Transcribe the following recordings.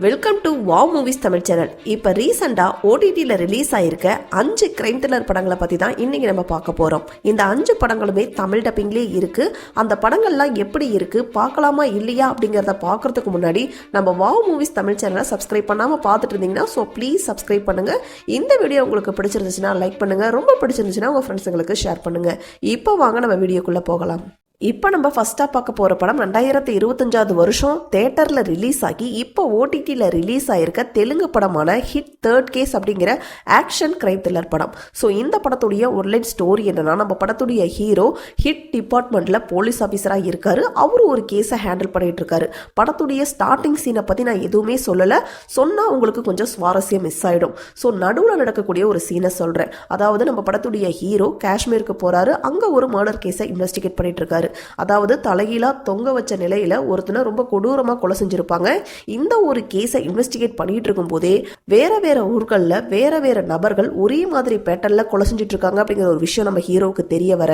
Welcome to wow movies Tamil channel. இப்போ ரீசெண்டாக ஓடிடியில் ரிலீஸ் ஆயிருக்க 5 கிரைம் த்ரில்லர் படங்களை பற்றி தான் இன்றைக்கி நம்ம பார்க்க போகிறோம். இந்த 5 படங்களுமே தமிழ் டப்பிங்லேயே இருக்குது. அந்த படங்கள்லாம் எப்படி இருக்குது, பார்க்கலாமா இல்லையா அப்படிங்கிறத பார்க்குறதுக்கு முன்னாடி நம்ம வாவ் மூவிஸ் தமிழ் சேனலை சப்ஸ்கிரைப் பண்ணாமல் பார்த்துட்டு இருந்தீங்கன்னா ப்ளீஸ் சப்ஸ்கிரைப் பண்ணுங்கள். இந்த வீடியோ உங்களுக்கு பிடிச்சிருந்துச்சுன்னா லைக் பண்ணுங்கள், ரொம்ப பிடிச்சிருந்துச்சுன்னா உங்கள் ஃப்ரெண்ட்ஸுங்களுக்கு ஷேர் பண்ணுங்கள். இப்போ வாங்க நம்ம வீடியோக்குள்ளே போகலாம். இப்போ நம்ம ஃபர்ஸ்ட்டாக பார்க்க போகிற படம் 2025 வருஷம் தேட்டரில் ரிலீஸ் ஆகி இப்போ ஓடிடியில் ரிலீஸ் ஆகிருக்க தெலுங்கு படமான ஹிட் தேர்ட் கேஸ் அப்படிங்கிற ஆக்ஷன் கிரைம் த்ரில்லர் படம். ஸோ இந்த படத்துடைய ஒன்லைன் ஸ்டோரி என்னன்னா, நம்ம படத்துடைய ஹீரோ ஹிட் டிபார்ட்மெண்ட்டில் போலீஸ் ஆஃபீஸராக இருக்காரு. அவர் ஒரு கேஸை ஹேண்டில் பண்ணிட்டு இருக்காரு. படத்துடைய ஸ்டார்டிங் சீனை பற்றி நான் எதுவுமே சொல்லலை, சொன்னால் உங்களுக்கு கொஞ்சம் சுவாரஸ்யம் மிஸ் ஆகிடும். ஸோ நடுவில் நடக்கக்கூடிய ஒரு சீனை சொல்கிறேன். அதாவது நம்ம படத்துடைய ஹீரோ காஷ்மீருக்கு போகிறாரு. அங்கே ஒரு மர்டர் கேஸை இன்வெஸ்டிகேட் பண்ணிட்டு இருக்காரு. அதாவது தலைகீழா தொங்க வச்ச நிலையில ஒருத்தனை ரொம்ப கொடூரமா கொலை செஞ்சிருப்பாங்க. இந்த ஒரு கேஸை இன்வெஸ்டிகேட் பண்ணிட்டு இருக்கும் போதே வேற வேற ஊர்கள்ல வேற வேற நபர்கள் ஒரே மாதிரி பேட்டர்ல கொலை செஞ்சுட்டு இருக்காங்க அப்படிங்கிற ஒரு விஷயம் நம்ம ஹீரோவுக்கு தெரிய வர,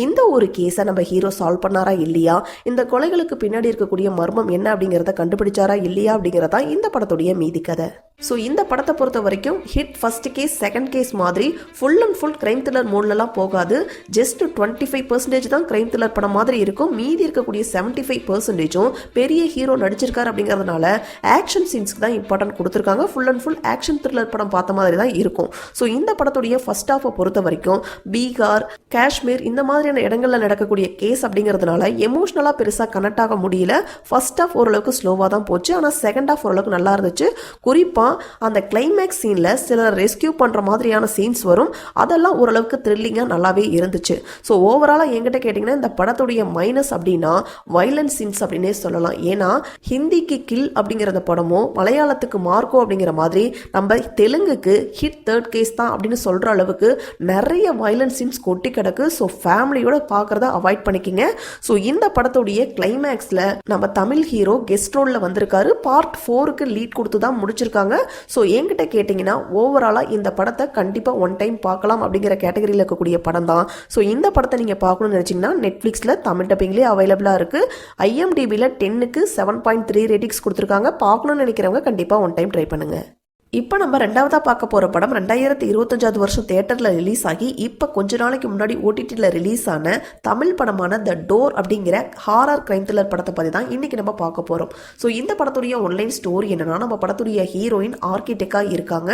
இந்த ஒரு கேஸை நம்ம ஹீரோ சால்வ் பண்ணாரா இல்லையா, இந்த கொலைகளுக்கு பின்னாடி இருக்கக்கூடிய மர்மம் என்ன அப்படிங்கிறத கண்டுபிடிச்சாரா இல்லையா அப்படிங்கிறதா இந்த படத்துடைய மீதி கதை. ஸோ இந்த படத்தை பொறுத்த வரைக்கும் hit first case second case மாதிரி full and full crime thriller மோட்லலாம் போகாது. ஜஸ்ட் 25% தான் கிரைம் த்ரில்லர் படம் மாதிரி இருக்கும். மீதி இருக்கக்கூடிய 75% பெரிய ஹீரோ நடிச்சிருக்காரு அப்படிங்கிறதுனால ஆக்ஷன் சீன்ஸ்க்கு தான் இம்பார்ட்டன்ட் கொடுத்துருக்காங்க. Full and full action thriller படம் பார்த்த மாதிரி தான் இருக்கும். ஸோ இந்த படத்துடைய ஃபர்ஸ்ட் ஹாஃபை பொறுத்த வரைக்கும் பீகார், காஷ்மீர் இந்த மாதிரியான இடங்களில் நடக்கக்கூடிய கேஸ் அப்படிங்கிறதுனால எமோஷ்னலாக பெருசாக கனெக்ட் ஆக முடியல. ஃபர்ஸ்ட் ஹாஃப் ஓரளவுக்கு ஸ்லோவாக தான் போச்சு, ஆனால் செகண்ட் ஹாஃப் ஓரளவுக்கு நல்லா இருந்துச்சு. குறிப்பாக அந்த கிளைமேக்ஸ் சீன்ல சில ரெஸ்கியூ பண்ற மாதிரியான சீன்ஸ் வரும். அதெல்லாம் ஓரளவுக்கு த்ரில்லிங்கா நல்லாவே இருந்துச்சு. ஸோ ஓவராலா என்கிட்ட கேட்டீங்கன்னா இந்த படத்துடைய மைனஸ் அப்படின்னா வயலன்ஸ் சீன்ஸ் அப்படின்னே சொல்லலாம். ஏன்னா ஹிந்திக்கு கில் அப்படிங்கிற படமோ மலையாளத்துக்கு மார்க்கோ அப்படிங்கிற மாதிரி நம்ம தெலுங்குக்கு ஹிட் தேர்ட் கேஸ் தான் அப்படின்னு சொல்ற அளவுக்கு நிறைய வயலன்ஸ் சீன்ஸ் கொட்டி கிடக்கு. ஸோ ஃபேமிலியோட பார்க்கறத அவாய்ட் பண்ணிக்கிங்க. ஸோ இந்த படத்துடைய கிளைமேக்ஸ்ல நம்ம தமிழ் ஹீரோ கெஸ்ட் ரோல்ல வந்திருக்காரு. பார்ட் 4க்கு லீட் கொடுத்து தான் முடிச்சிருக்காங்க. ஸோ என்கிட்ட கேட்டிங்கன்னா ஓவராலாக இந்த படத்தை கண்டிப்பாக ஒன் டைம் பார்க்கலாம் அப்படிங்கிற கேட்டகரியில் இருக்கக்கூடிய படம் தான். ஸோ இந்த படத்தை நீங்கள் பார்க்கணும்னு நினச்சிங்கன்னா நெட்ஃப்ளிக்ஸில் தமிழ் டப்பிங்லேயே அவைலபிளாக இருக்குது. IMDbல 10க்கு 7.3 ரேட்டிங்ஸ் கொடுத்துருக்காங்க. பார்க்கணும்னு நினைக்கிறவங்க கண்டிப்பாக ஒன் டைம் ட்ரை பண்ணுங்கள். இப்போ நம்ம ரெண்டாவதாக பார்க்க போகிற படம் 2025 வருஷம் தேட்டரில் ரிலீஸ் ஆகி இப்போ கொஞ்ச நாளைக்கு முன்னாடி ஓடிடியில் ரிலீஸ் ஆன தமிழ் படமான த டோர் அப்படிங்கிற ஹாரர் கிரைம் த்ரில்லர் படத்தை பற்றி தான் இன்றைக்கி நம்ம பார்க்க போகிறோம். ஸோ இந்த படத்துடைய ஒன்லைன் ஸ்டோரி என்னன்னா, நம்ம படத்துடைய ஹீரோயின் ஆர்கிடெக்டாக இருக்காங்க.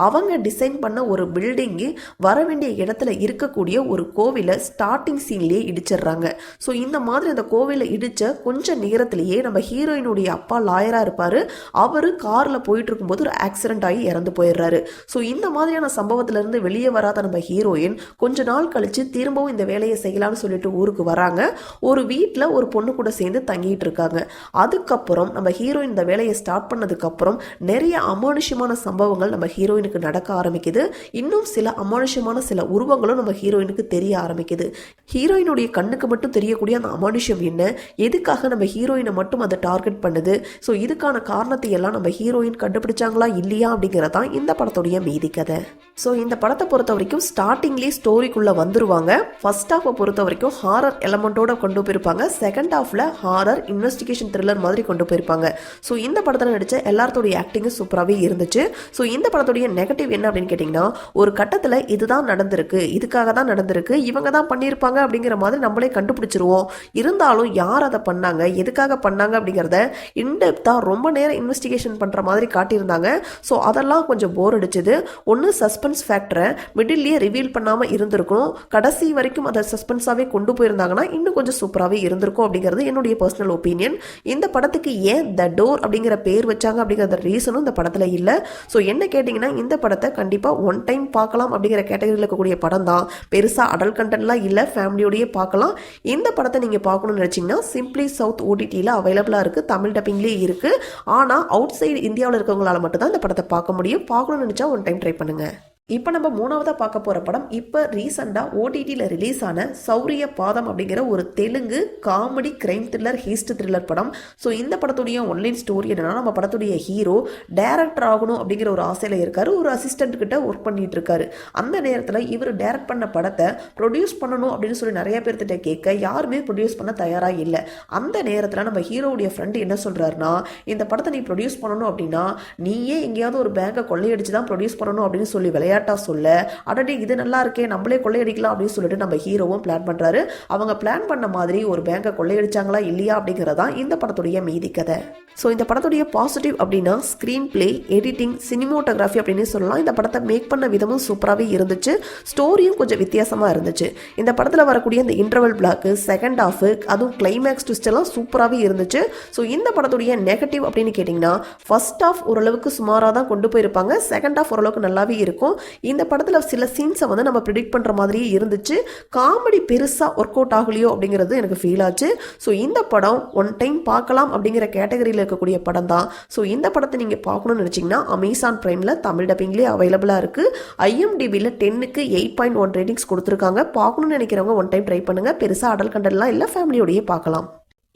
அவங்க டிசைன் பண்ண ஒரு பில்டிங்கு வர வேண்டிய இடத்துல இருக்கக்கூடிய ஒரு கோவிலை ஸ்டார்டிங் சீன்லேயே இடிச்சிடுறாங்க. ஸோ இந்த மாதிரி அந்த கோவிலை இடித்த கொஞ்ச நேரத்திலேயே நம்ம ஹீரோயினுடைய அப்பா லாயராக இருப்பார். அவர் காரில் போயிட்டு இருக்கும்போது ஒரு ஆக்சிடென்ட் ஆகி இறந்து போயிடுறாரு. ஸோ இந்த மாதிரியான சம்பவத்திலிருந்து வெளியே வராத நம்ம ஹீரோயின் கொஞ்ச நாள் கழிச்சு திரும்பவும் இந்த வேலையை செய்யலாம்னு சொல்லிட்டு ஊருக்கு வராங்க. ஒரு வீட்டில் ஒரு பொண்ணு கூட சேர்ந்து தங்கிட்டு இருக்காங்க. அதுக்கப்புறம் நம்ம ஹீரோயின் இந்த வேலையை ஸ்டார்ட் பண்ணதுக்கு அப்புறம் நிறைய அமானுஷ்யமான சம்பவங்கள் நம்ம ஹீரோயினுக்கு நடக்க ஆரம்பிக்குது. இன்னும் சில அமானுஷ்யமான சில உருவங்களும் நம்ம ஹீரோயினுக்கு தெரிய ஆரம்பிக்குது. ஹீரோயினுடைய கண்ணுக்கு மட்டும் தெரியக்கூடிய அந்த அமானுஷ்யம் என்ன, எதுக்காக நம்ம ஹீரோயினை மட்டும் அதை டார்கெட் பண்ணுது, ஸோ இதுக்கான காரணத்தை எல்லாம் நம்ம ஹீரோயின் கண்டுபிடிச்சாங்களா இல்லையா அப்படிங்கிறதான் இந்த படத்துடைய மீதி கதை. ஸோ இந்த படத்தை பொறுத்த வரைக்கும் ஸ்டார்டிங்லேயே ஸ்டோரிக்குள்ளே வந்துருவாங்க. ஃபர்ஸ்ட் ஹாஃபை பொறுத்த வரைக்கும் ஹாரர் எலமெண்ட்டோட கொண்டு போயிருப்பாங்க. செகண்ட் ஹாஃபில் ஹாரர் இன்வெஸ்டிகேஷன் த்ரில்லர் மாதிரி கொண்டு போயிருப்பாங்க. ஸோ இந்த படத்தில் நடித்த எல்லாத்தோடைய ஆக்டிங்கும் சூப்பராகவே இருந்துச்சு. ஸோ இந்த படத்துடைய நெகட்டிவ் என்ன அப்படின்னு கேட்டிங்கன்னா, ஒரு கட்டத்தில் இதுதான் நடந்திருக்கு, இதுக்காக தான் நடந்திருக்கு, இவங்க தான் பண்ணியிருப்பாங்க அப்படிங்கிற மாதிரி நம்மளே கண்டுபிடிச்சிருவோம். இருந்தாலும் யார் அதை பண்ணாங்க, எதுக்காக பண்ணாங்க அப்படிங்கிறத இன்டெப்த்தாக ரொம்ப நேரம் இன்வெஸ்டிகேஷன் பண்ணுற மாதிரி காட்டியிருந்தாங்க. ஸோ அதெல்லாம் கொஞ்சம் போர் அடிச்சது. ஒன்று சஸ்பென்ஸ் ஃபேக்டரை மிடில்லையே ரிவீல் பண்ணாமல் இருந்திருக்கும், கடைசி வரைக்கும் அதை சஸ்பென்ஸாகவே கொண்டு போயிருந்தாங்கன்னா இன்னும் கொஞ்சம் சூப்பராகவே இருந்திருக்கும் அப்படிங்கிறது என்னுடைய பர்சனல் ஒப்பீனியன். இந்த படத்துக்கு ஏன் த டோர் அப்படிங்கிற பேர் வச்சாங்க அப்படிங்கிற ரீசனும் இந்த படத்தில் இல்லை. ஸோ என்ன கேட்டிங்கன்னா, இந்த படத்தை கண்டிப்பாக ஒன் டைம் பார்க்கலாம் அப்படிங்கிற கேட்டகரியில் இருக்கக்கூடிய படம் தான். பெருசாக அடல்ட் கண்டென்ட்லாம் இல்லை, ஃபேமிலியோடையே பார்க்கலாம். இந்த படத்தை நீங்கள் பார்க்கணும்னு நினச்சிங்கன்னா சிம்ப்ளி சவுத் ஓடிடியில் அவைலபிளாக இருக்குது, தமிழ் டப்பிங்லேயே இருக்குது. ஆனால் அவுட் சைடு இந்தியாவில் இருக்கவங்களால மட்டும்தான் இந்த படத்தை பார்க்க முடியும். பார்க்கணும்னு நினச்சா ஒன் டைம் ட்ரை பண்ணுங்கள். இப்போ நம்ம மூணாவதாக பார்க்க போகிற படம் இப்போ ரீசெண்டாக ஓடிடியில் ரிலீஸ் ஆன சௌரிய பாதம் அப்படிங்கிற ஒரு Telugu comedy crime thriller heist thriller படம். ஸோ இந்த படத்துடைய ஒன்லைன் ஸ்டோரி என்னன்னா, நம்ம படத்துடைய ஹீரோ டைரக்டர் ஆகணும் அப்படிங்கிற ஒரு ஆசையில் இருக்காரு. ஒரு அசிஸ்டன்ட் கிட்ட ஒர்க் பண்ணிட்டு இருக்காரு. அந்த நேரத்தில் இவர் டைரக்ட் பண்ண படத்தை ப்ரொடியூஸ் பண்ணணும் அப்படின்னு சொல்லி நிறைய பேர்த்திட்ட கேட்க யாருமே ப்ரொடியூஸ் பண்ண தயாராக இல்லை. அந்த நேரத்தில் நம்ம ஹீரோவுடைய ஃப்ரெண்டு என்ன சொல்கிறாருன்னா, இந்த படத்தை நீ ப்ரொடியூஸ் பண்ணணும் அப்படின்னா நீயே எங்கேயாவது ஒரு பேங்கை கொள்ளையடிச்சு தான் ப்ரொடியூஸ் பண்ணணும் அப்படின்னு சொல்லி விளையாட்டா சொல்ல, அடடே இது நல்லா இருக்கே, நம்மளே கொள்ளையடிக்கலாம் அப்படின்னு சொல்லிட்டு நம்ம ஹீரோவும் பிளான் பண்றாரு. அவங்க பிளான் பண்ண மாதிரி ஒரு பேங்கை கொள்ளையடிச்சாங்களா இல்லையா அப்படிங்கிறதா இந்த படத்துடைய மீதி கதை. ஸோ இந்த படத்துடைய பாசிட்டிவ் அப்படின்னா ஸ்க்ரீன் பிளே, எடிட்டிங், சினிமோட்டோகிராஃபி அப்படின்னு சொல்லலாம். இந்த படத்தை மேக் பண்ண விதமும் சூப்பராகவே இருந்துச்சு. ஸ்டோரியும் கொஞ்சம் வித்தியாசமாக இருந்துச்சு. இந்த படத்தில் வரக்கூடிய இந்த இன்டர்வல் பிளாக்கு, செகண்ட் ஹாஃப், அதுவும் கிளைமேக்ஸ் ட்விஸ்ட் எல்லாம் சூப்பராகவே இருந்துச்சு. ஸோ இந்த படத்துடைய நெகட்டிவ் அப்படின்னு கேட்டிங்கன்னா, ஃபர்ஸ்ட் ஹாஃப் ஓரளவுக்கு சுமாராக தான் கொண்டு போயிருப்பாங்க. செகண்ட் ஹாஃப் ஓரளவுக்கு நல்லாவே இருக்கும். இந்த படத்தில் சில சீன்ஸை வந்து நம்ம ப்ரிடிக்ட் பண்ணுற மாதிரியே இருந்துச்சு. காமெடி பெருசாக ஒர்க் அவுட் ஆகலையோ அப்படிங்கிறது எனக்கு ஃபீல் ஆச்சு. ஸோ இந்த படம் ஒன் டைம் பார்க்கலாம் அப்படிங்கிற கேட்டகரியில் இருக்கக்கூடிய படம் தான். ஸோ இந்த படத்தை நீங்கள் பார்க்கணும்னு நினச்சிங்கன்னா அமேசான் பிரைமில் தமிழ் டப்பிங்லேயே அவைலபிளாக இருக்குது. IMDbல 10க்கு 8.1 ரேட்டிங்ஸ் கொடுத்துருக்காங்க. பார்க்கணும்னு நினைக்கிறவங்க ஒன் டைம் ட்ரை பண்ணுங்கள். பெருசாக அடல் கண்டெல்லாம் இல்லை, ஃபேமிலியோடையே பார்க்கலாம்.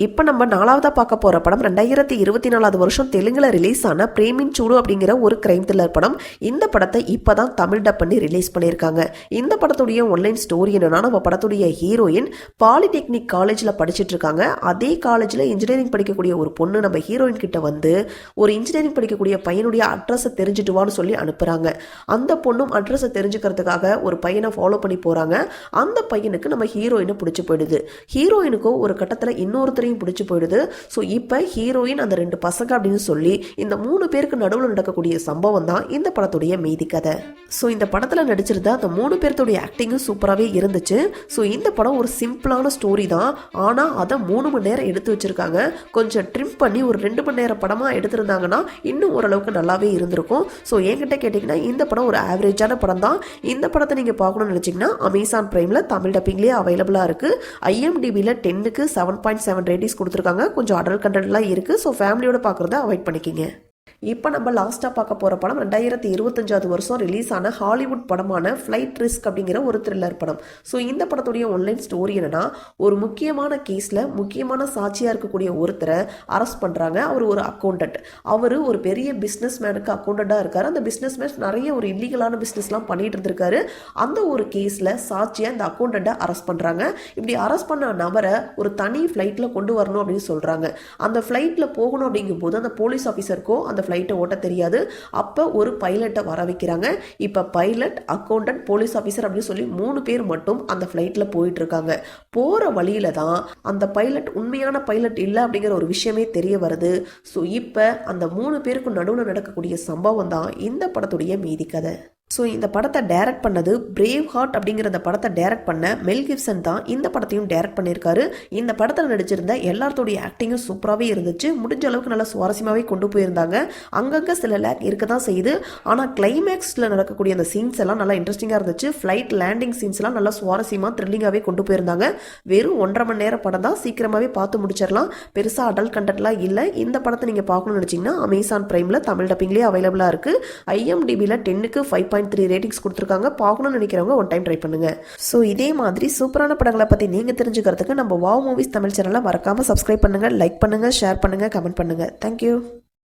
இப்போ நம்ம நாலாவதாக பார்க்க போகிற படம் 2024 வருஷம் தெலுங்குல ரிலீஸ் ஆன பிரேமின் சூடு அப்படிங்கிற ஒரு கிரைம் த்ரில்லர் படம். இந்த படத்தை இப்போ தான் தமிழ் டப் பண்ணி ரிலீஸ் பண்ணியிருக்காங்க. இந்த படத்துடைய ஒன்லைன் ஸ்டோரி என்னன்னா, நம்ம படத்துடைய ஹீரோயின் பாலிடெக்னிக் காலேஜில் படிச்சுட்டு இருக்காங்க. அதே காலேஜில் இன்ஜினியரிங் படிக்கக்கூடிய ஒரு பொண்ணு நம்ம ஹீரோயின் கிட்ட வந்து ஒரு இன்ஜினியரிங் படிக்கக்கூடிய பையனுடைய அட்ரஸை தெரிஞ்சுட்டுவான்னு சொல்லி அனுப்புகிறாங்க. அந்த பொண்ணும் அட்ரஸை தெரிஞ்சுக்கிறதுக்காக ஒரு பையனை ஃபாலோ பண்ணி போகிறாங்க. அந்த பையனுக்கு நம்ம ஹீரோயினை பிடிச்சி போயிடுது. ஹீரோயினுக்கும் ஒரு கட்டத்தில் இன்னொருத்தர் பிடிச்சு போயிடுது. ஸோ இப்போ ஹீரோயின் அந்த 2 பசங்க அப்படின்னு சொல்லி இந்த 3 பேருக்கு நடுவில் நடக்கக்கூடிய சம்பவம் தான் இந்த படத்துடைய மீதி கதை. ஸோ இந்த படத்தில் நடிச்சிருந்த அந்த 3 பேர்த்துடைய ஆக்டிங்கும் சூப்பராகவே இருந்துச்சு. ஸோ இந்த படம் ஒரு சிம்பிளான ஸ்டோரி தான். ஆனால் அதை 3 மணி நேரம் எடுத்து வச்சிருக்காங்க. கொஞ்சம் ட்ரிம் பண்ணி ஒரு 2 மணி நேரம் படமாக எடுத்திருந்தாங்கன்னா இன்னும் ஓரளவுக்கு நல்லாவே இருந்திருக்கும். ஸோ என்கிட்ட கேட்டிங்கன்னா இந்த படம் ஒரு ஆவரேஜான படம் தான். இந்த படத்தை நீங்கள் பார்க்கணும்னு நினச்சிங்கன்னா அமேசான் பிரைமில் தமிழ் டப்பிங்லேயே அவைலபிளாக இருக்குது. IMDbல 10க்கு 7.7 ரேட்டிங்ஸ் கொடுத்துருக்காங்க. கொஞ்சம் அடல் கண்டென்ட்லாம் இருக்குது. ஸோ ஃபேமிலியோட பார்க்குறத அவாய்ட் பண்ணிக்கிங்க. இப்போ நம்ம லாஸ்ட்டாக பார்க்க போகிற படம் 2025 வருஷம் ரிலீஸ் ஆன ஹாலிவுட் படமான ஃப்ளைட் ரிஸ்க் அப்படிங்கிற ஒரு த்ரில்லர் படம். ஸோ இந்த படத்துடைய ஒன்லைன் ஸ்டோரி என்னன்னா, ஒரு முக்கியமான கேஸில் முக்கியமான சாட்சியாக இருக்கக்கூடிய ஒருத்தரை அரெஸ்ட் பண்ணுறாங்க. அவர் ஒரு அக்கௌண்டன்ட். அவர் ஒரு பெரிய பிஸ்னஸ் மேனுக்கு அக்கௌண்டண்ட்டாக இருக்கார். அந்த பிஸ்னஸ் மேன் நிறைய ஒரு இல்லீகலான பிஸ்னஸ்லாம் பண்ணிட்டு இருந்திருக்காரு. அந்த ஒரு கேஸில் சாட்சியாக இந்த அக்கௌண்டண்ட்டை அரெஸ்ட் பண்ணுறாங்க. இப்படி அரெஸ்ட் பண்ண நபரை ஒரு தனி ஃப்ளைட்டில் கொண்டு வரணும் அப்படின்னு சொல்கிறாங்க. அந்த ஃப்ளைட்டில் போகணும் அப்படிங்கும்போது அந்த போலீஸ் ஆஃபீஸருக்கோ அந்த ஃப்ளைட்டை ஓட்ட தெரியாது. அப்போ ஒரு பைலட்டை வர வைக்கிறாங்க. இப்போ பைலட், அக்கௌண்டன்ட், போலீஸ் ஆஃபீஸர் அப்படின்னு சொல்லி 3 பேர் மட்டும் அந்த ஃப்ளைட்டில் போயிட்டு இருக்காங்க. போகிற வழியில தான் அந்த பைலட் உண்மையான பைலட் இல்லை அப்படிங்கிற ஒரு விஷயமே தெரிய வருது. ஸோ இப்போ அந்த 3 பேருக்கும் நடுவில் நடக்கக்கூடிய சம்பவம் தான் இந்த படத்துடைய மீதி கதை. ஸோ இந்த படத்தை டைரக்ட் பண்ணது பிரேவ் ஹார்ட் அப்படிங்கிற அந்த படத்தை டைரக்ட் பண்ண மெல் கிப்சன் தான் இந்த படத்தையும் டைரக்ட் பண்ணியிருக்காரு. இந்த படத்தில் நடிச்சிருந்த எல்லாத்தோடைய ஆக்டிங்கும் சூப்பராகவே இருந்துச்சு. முடிஞ்ச அளவுக்கு நல்லா சுவாரஸ்யமாகவே கொண்டு போயிருந்தாங்க. அங்கங்கே சில லேக் இருக்க தான் செய்யுது. ஆனால் கிளைமேக்ஸில் நடக்கக்கூடிய அந்த சீன்ஸ் எல்லாம் நல்லா இன்ட்ரெஸ்டிங்காக இருந்துச்சு. ஃப்ளைட் லேண்டிங் சீன்ஸ்லாம் நல்லா சுவாரஸ்யமாக த்ரில்லிங்காகவே கொண்டு போயிருந்தாங்க. வெறும் 1.5 மணி நேரம் படம் தான், சீக்கிரமாகவே பார்த்து முடிச்சிடலாம். பெருசாக அடல் கண்டென்ட்லாம் இல்லை. இந்த படத்தை நீங்கள் பார்க்கணும்னு நினச்சிங்கன்னா அமேசான் பிரைமில் தமிழ் டப்பிங்லேயே அவைலபிளாக இருக்குது. IMDbல 10க்கு 5.3 ரேட்டிங்ஸ் கொடுத்துருக்காங்க. பார்க்கணும்னு நினைக்கிறவங்க ஒன் டைம் ட்ரை பண்ணுங்க. ஸோ இதே மாதிரி சூப்பரான படங்களை பற்றி நீங்கள் தெரிஞ்சுக்கிறதுக்கு நம்ம வாவ் மூவிஸ் தமிழ் சேனலை மறக்காமல் சப்ஸ்கிரைப் பண்ணுங்கள், லைக் பண்ணுங்கள், ஷேர் பண்ணுங்கள், கமெண்ட் பண்ணுங்கள். தேங்க்யூ.